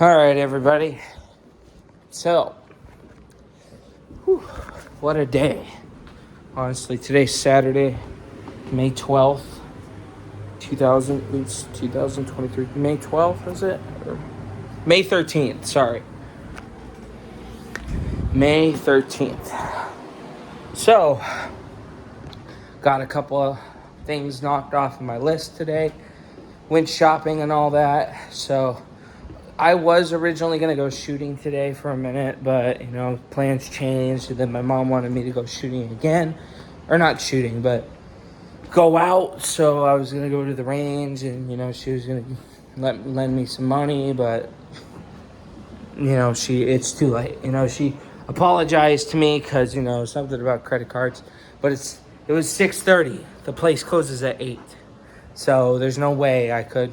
All right, everybody. So, what a day. Honestly, today's Saturday, May 12th, 2023. May 12th, is it? Or May 13th, sorry. May 13th. So, got a couple of things knocked off of my list today. Went shopping and all that. So, I was originally going to go shooting today for a minute, but, plans changed. And then my mom wanted me to go shooting again. Or not shooting, but go out. So I was going to go to the range and, she was going to lend me some money. But, it's too late. She apologized to me because, something about credit cards. But it was 6:30. The place closes at 8. So there's no way I could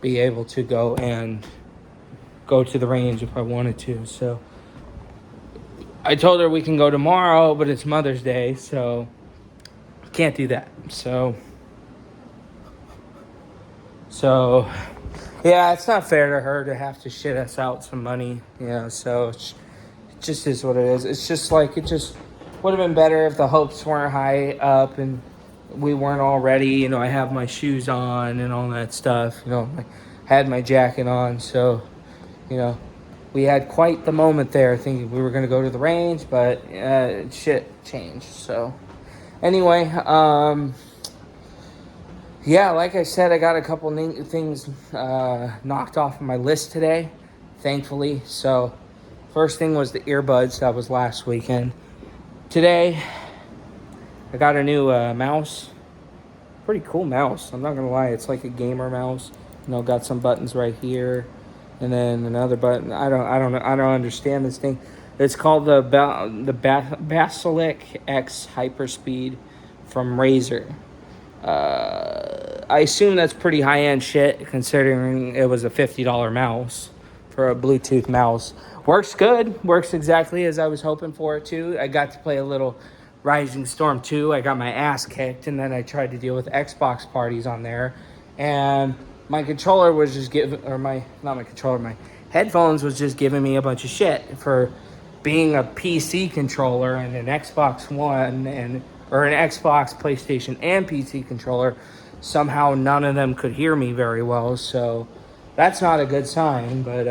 be able to go to the range if I wanted to. So I told her we can go tomorrow, but it's Mother's Day, so can't do that. So yeah, it's not fair to her to have to shit us out some money, so it just is what it is. It's just like, it just would have been better if the hopes weren't high up and we weren't all ready. I have my shoes on and all that stuff, I had my jacket on, so we had quite the moment there thinking we were going to go to the range, but shit changed. So anyway, yeah, like I said, I got a couple things knocked off of my list today, thankfully. So first thing was the earbuds. That was last weekend. Today, I got a new mouse. Pretty cool mouse. I'm not going to lie. It's like a gamer mouse. Got some buttons right here. And then another button. I don't understand this thing. It's called the Basilisk X Hyperspeed from Razer. I assume that's pretty high-end shit, considering it was a $50 mouse for a Bluetooth mouse. Works good. Works exactly as I was hoping for it to. I got to play a little Rising Storm 2. I got my ass kicked, and then I tried to deal with Xbox parties on there. And my controller was just my headphones was just giving me a bunch of shit for being a PC controller and an Xbox One or an Xbox, PlayStation, and PC controller. Somehow none of them could hear me very well, so that's not a good sign. But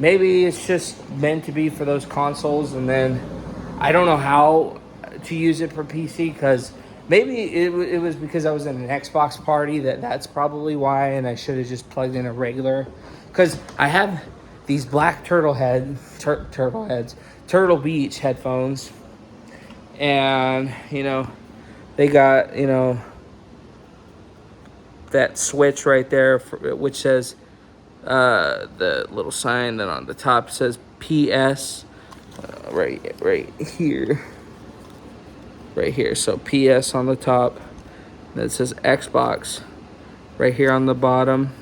maybe it's just meant to be for those consoles, and then I don't know how to use it for PC, because maybe it was because I was in an Xbox party that's probably why, and I should have just plugged in a regular. Because I have these black Turtle Beach headphones, and they got that switch right there which says the little sign that on the top says PS right here. So PS on the top, and it says Xbox right here on the bottom,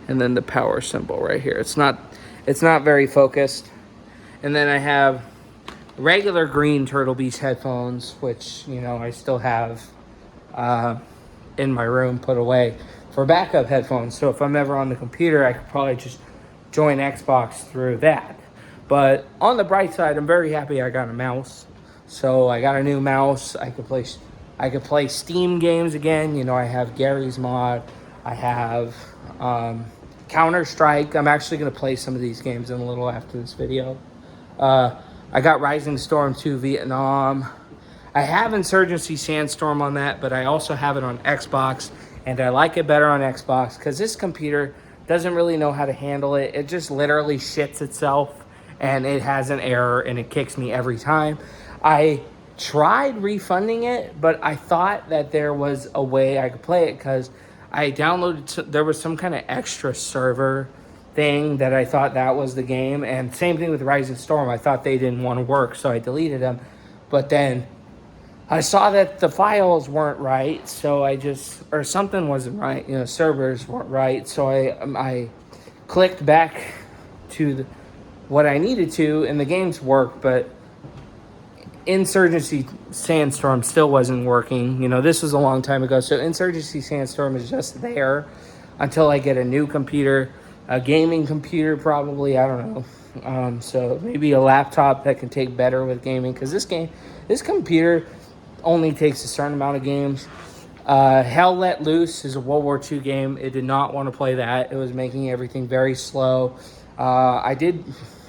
and then the power symbol right here. It's not very focused. And then I have regular green Turtle Beach headphones, which I still have in my room put away for backup headphones. So if I'm ever on the computer, I could probably just join Xbox through that. But on the bright side, I'm very happy I got a mouse. So I got a new mouse. I could play Steam games again. I have Garry's Mod. I have Counter-Strike. I'm actually going to play some of these games in a little after this video. I got Rising Storm 2 Vietnam. I have Insurgency Sandstorm on that, but I also have it on Xbox, and I like it better on Xbox because this computer doesn't really know how to handle it. It just literally shits itself, and it has an error, and it kicks me every time. I tried refunding it, but I thought that there was a way I could play it because I downloaded, there was some kind of extra server thing that I thought that was the game. And same thing with Rising Storm. I thought they didn't want to work, so I deleted them. But then I saw that the files weren't right, so or something wasn't right, servers weren't right. So I clicked back to what I needed to, and the games worked, but Insurgency Sandstorm still wasn't working. This was a long time ago, so Insurgency Sandstorm is just there until I get a new computer. a gaming computer probably. I don't know. So maybe a laptop that can take better with gaming, because this computer only takes a certain amount of games. Hell Let Loose is a World War II game. It did not want to play that. It was making everything very slow. I did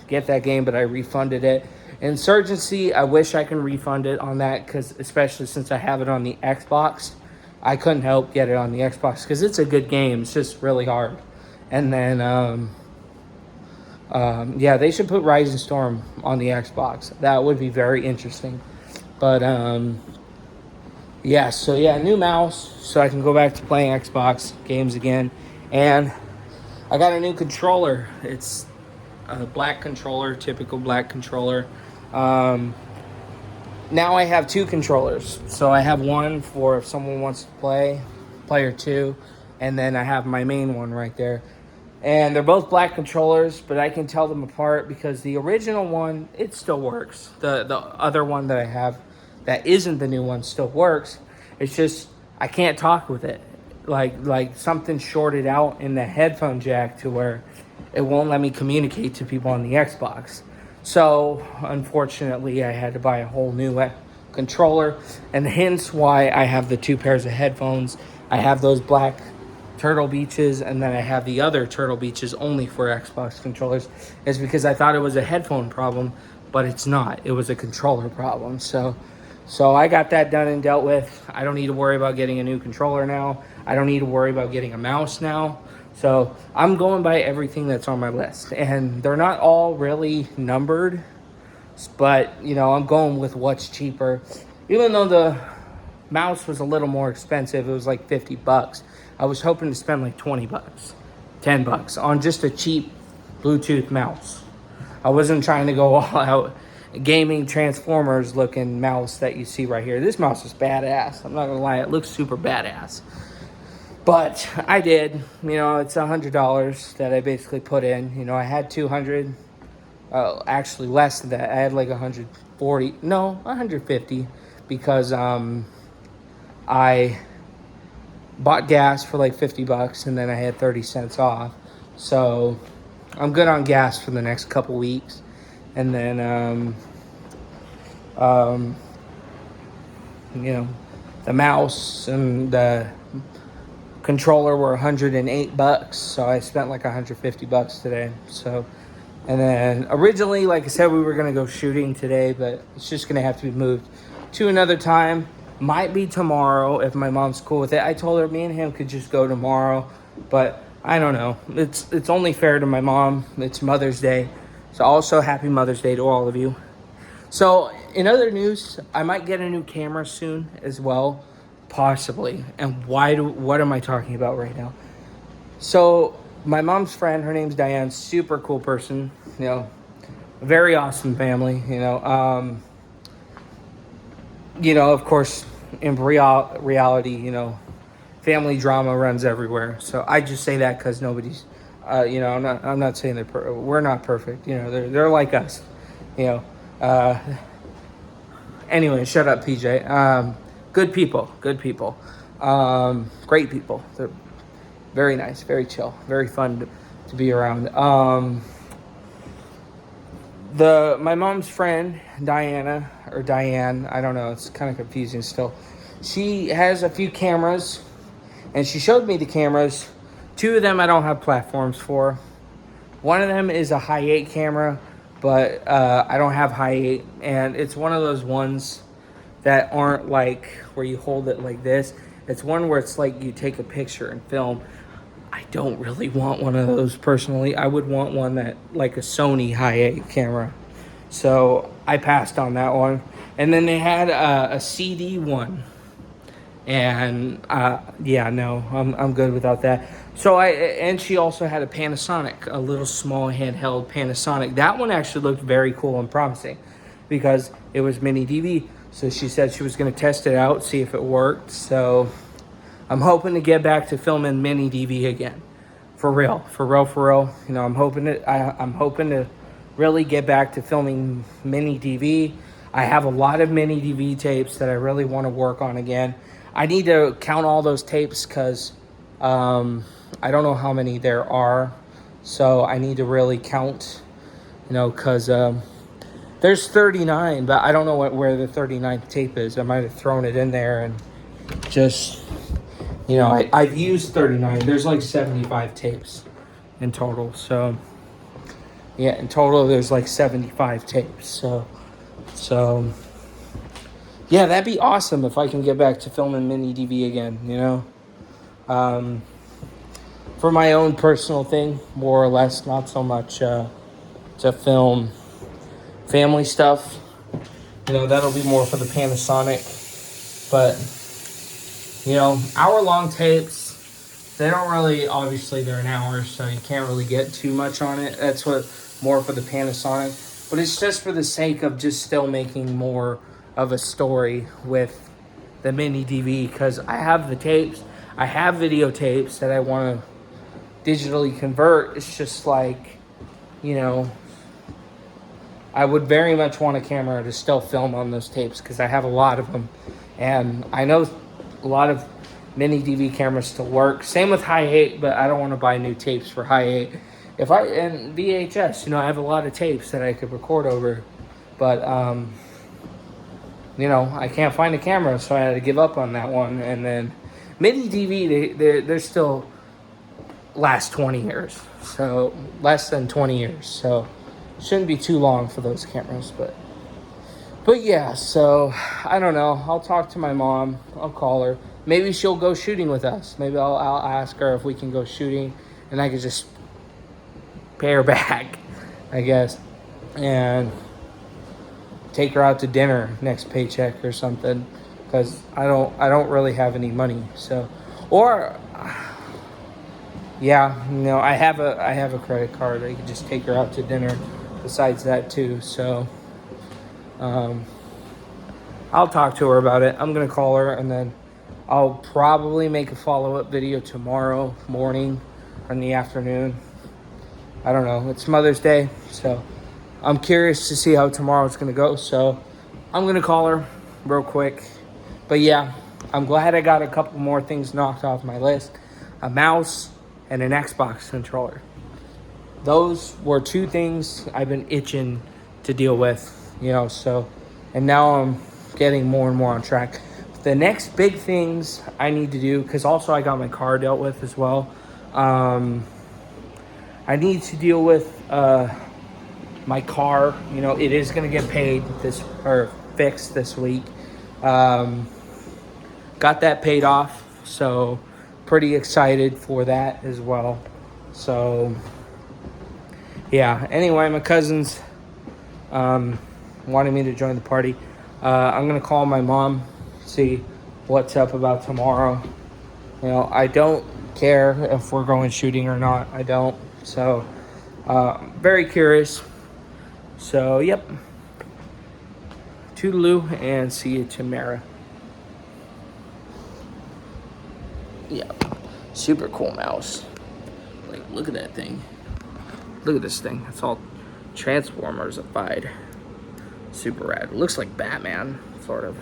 get that game, but I refunded it. Insurgency, I wish I can refund it on that, because especially since I have it on the Xbox. I couldn't help get it on the Xbox because it's a good game. It's just really hard. And then, yeah, they should put Rising Storm on the Xbox. That would be very interesting. But, yeah, so yeah, new mouse so I can go back to playing Xbox games again. And I got a new controller. It's a black controller, typical black controller. Now I have two controllers. So I have one for if someone wants to play, player 2, and then I have my main one right there. And they're both black controllers, but I can tell them apart because the original one, it still works. The other one that I have that isn't the new one still works. It's just I can't talk with it. Like something shorted out in the headphone jack to where it won't let me communicate to people on the Xbox. So, unfortunately, I had to buy a whole new controller, and hence why I have the two pairs of headphones. I have those black Turtle Beaches, and then I have the other Turtle Beaches only for Xbox controllers, is because I thought it was a headphone problem, but it's not. It was a controller problem. So I got that done and dealt with. I don't need to worry about getting a new controller now. I don't need to worry about getting a mouse now. So I'm going by everything that's on my list, and they're not all really numbered, but I'm going with what's cheaper. Even though the mouse was a little more expensive, it was like $50. I was hoping to spend like $20, $10 on just a cheap Bluetooth mouse. I wasn't trying to go all out gaming Transformers looking mouse that you see right here. This mouse is badass. I'm not gonna lie, it looks super badass. But I did, it's $100 that I basically put in. I had 200, actually less than that. I had like 150 because I bought gas for like $50 and then I had 30 cents off. So I'm good on gas for the next couple weeks. And then, the mouse and the controller were $108, so I spent like $150 today. So, and then originally, like I said, we were gonna go shooting today, but it's just gonna have to be moved to another time. Might be tomorrow if my mom's cool with it. I told her me and him could just go tomorrow, but I don't know. It's only fair to my mom. It's Mother's Day, so also happy Mother's Day to all of you. So in other news, I might get a new camera soon as well. Possibly. And what am I talking about right now? So my mom's friend, her name's Diane, super cool person, very awesome family, of course, in reality, family drama runs everywhere. So I just say that because nobody's, I'm not saying we're not perfect, they're like us, anyway, shut up, PJ. Good people. Great people. They're very nice, very chill, very fun to be around. My mom's friend, Diane, I don't know, it's kind of confusing still. She has a few cameras, and she showed me the cameras. 2 of them I don't have platforms for. One of them is a high 8 camera, but I don't have high 8, and it's one of those ones that aren't like where you hold it like this. It's one where it's like you take a picture and film. I don't really want one of those personally. I would want one that like a Sony high 8 camera. So I passed on that one. And then they had a CD one. And I'm good without that. And she also had a Panasonic, a little small handheld Panasonic. That one actually looked very cool and promising because it was mini DV. So she said she was going to test it out, see if it worked. So I'm hoping to get back to filming mini DV again. For real. I'm hoping to really get back to filming mini DV. I have a lot of mini DV tapes that I really want to work on again. I need to count all those tapes because I don't know how many there are. So I need to really count, because there's 39, but I don't know where the 39th tape is. I might have thrown it in there and just, I've used 39. There's like 75 tapes in total. So, yeah, in total there's like 75 tapes. So yeah, that'd be awesome if I can get back to filming mini DV again, for my own personal thing, more or less, not so much to film family stuff. That'll be more for the Panasonic. But, hour-long tapes, they don't really, obviously they're an hour, so you can't really get too much on it. That's what, more for the Panasonic. But it's just for the sake of just still making more of a story with the mini DV, because I have the tapes, I have videotapes that I want to digitally convert. It's just like, I would very much want a camera to still film on those tapes because I have a lot of them. And I know a lot of mini DV cameras still work. Same with Hi8, but I don't want to buy new tapes for Hi8. And VHS, I have a lot of tapes that I could record over. But, I can't find a camera, so I had to give up on that one. And then mini DV, they're still last 20 years. So less than 20 years. So shouldn't be too long for those cameras, but yeah, so I don't know. I'll talk to my mom. I'll call her. Maybe she'll go shooting with us. Maybe I'll ask her if we can go shooting, and I could just pay her back, I guess, and take her out to dinner next paycheck or something, because I don't really have any money. So, or yeah, I have a credit card. I could just take her out to dinner. Besides that too, so I'll talk to her about it. I'm gonna call her, and then I'll probably make a follow-up video tomorrow morning or in the afternoon. I don't know. It's Mother's Day, so I'm curious to see how tomorrow's gonna go. So I'm gonna call her real quick. But yeah, I'm glad I got a couple more things knocked off my list: a mouse and an Xbox controller. Those were two things I've been itching to deal with, so, and now I'm getting more and more on track. The next big things I need to do, because also I got my car dealt with as well. I need to deal with my car. It is going to get paid fixed this week. Got that paid off, so pretty excited for that as well. So yeah, anyway, my cousins wanted me to join the party. I'm going to call my mom, see what's up about tomorrow. I don't care if we're going shooting or not. I don't. So, very curious. So, yep. Toodaloo, and see you tomorrow. Yep. Super cool mouse. Like, look at that thing. Look at this thing. It's all Transformers-ified. Super rad. It looks like Batman, sort of.